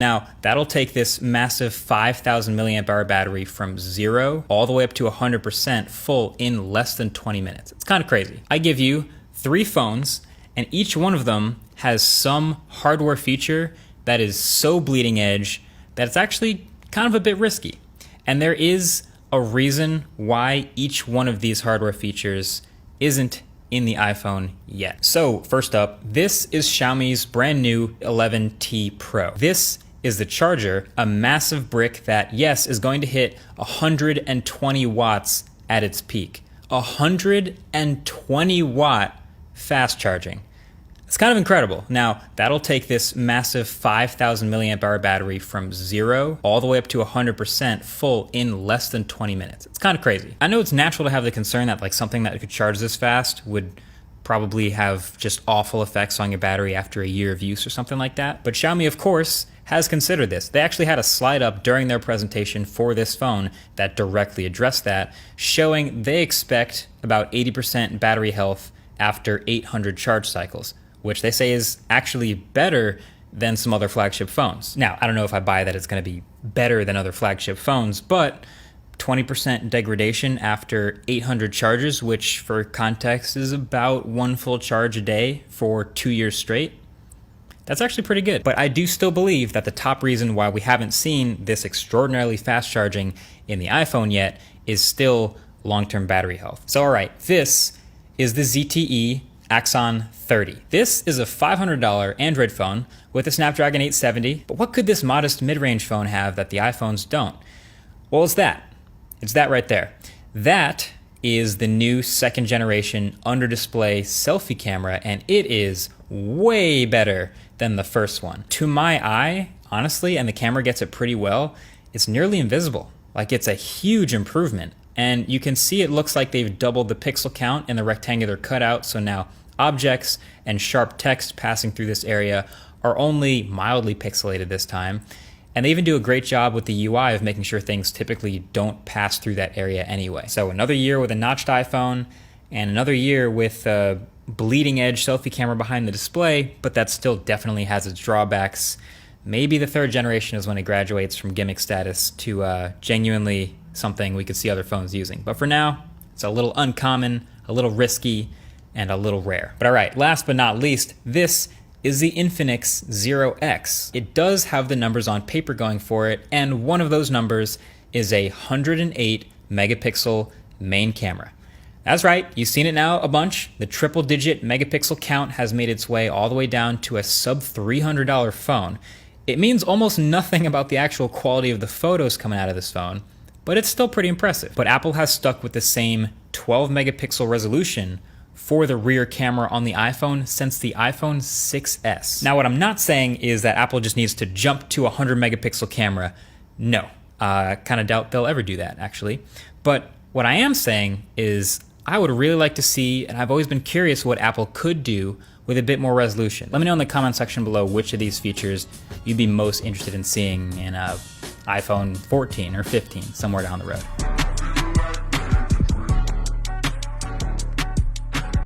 Now, that'll take this massive 5,000 milliamp hour battery from 0 all the way up to 100% full in less than 20 minutes. It's kind of crazy. I give you 3 phones, and each one of them has some hardware feature that is so bleeding edge that it's actually kind of a bit risky. And there is a reason why each one of these hardware features isn't in the iPhone yet. So first up, this is Xiaomi's brand new 11T Pro. This is the charger, a massive brick that, yes, is going to hit 120 watts at its peak. 120 watt fast charging. It's kind of incredible. Now, that'll take this massive 5,000 milliamp hour battery from 0 all the way up to 100% full in less than 20 minutes. It's kind of crazy. I know it's natural to have the concern that like something that could charge this fast would probably have just awful effects on your battery after a year of use or something like that. But Xiaomi, of course, has considered this. They actually had a slide up during their presentation for this phone that directly addressed that, showing they expect about 80% battery health after 800 charge cycles, which they say is actually better than some other flagship phones. Now, I don't know if I buy that it's going to be better than other flagship phones, but 20% degradation after 800 charges, which for context is about 1 full charge a day for 2 years straight. That's actually pretty good. But I do still believe that the top reason why we haven't seen this extraordinarily fast charging in the iPhone yet is still long-term battery health. So all right, this is the ZTE Axon 30. This is a $500 Android phone with a Snapdragon 870, but what could this modest mid-range phone have that the iPhones don't? Well, it's that. It's that right there. That is the new second generation under display selfie camera, and it is way better than the first one. To my eye, honestly, and the camera gets it pretty well, it's nearly invisible. Like, it's a huge improvement. And you can see it looks like they've doubled the pixel count in the rectangular cutout, so now objects and sharp text passing through this area are only mildly pixelated this time. And they even do a great job with the UI of making sure things typically don't pass through that area anyway. So another year with a notched iPhone, and another year with a bleeding edge selfie camera behind the display, but that still definitely has its drawbacks. Maybe the third generation is when it graduates from gimmick status to genuinely something we could see other phones using. But for now, it's a little uncommon, a little risky, and a little rare. But all right, last but not least, this is the Infinix Zero X. It does have the numbers on paper going for it, and one of those numbers is a 108 megapixel main camera. That's right, you've seen it now a bunch. The triple digit megapixel count has made its way all the way down to a sub $300 phone. It means almost nothing about the actual quality of the photos coming out of this phone, but it's still pretty impressive. But Apple has stuck with the same 12 megapixel resolution for the rear camera on the iPhone since the iPhone 6S. Now, what I'm not saying is that Apple just needs to jump to a 100 megapixel camera. No, I kind of doubt they'll ever do that, actually. But what I am saying is I would really like to see, and I've always been curious what Apple could do with a bit more resolution. Let me know in the comment section below which of these features you'd be most interested in seeing in a iPhone 14 or 15, somewhere down the road.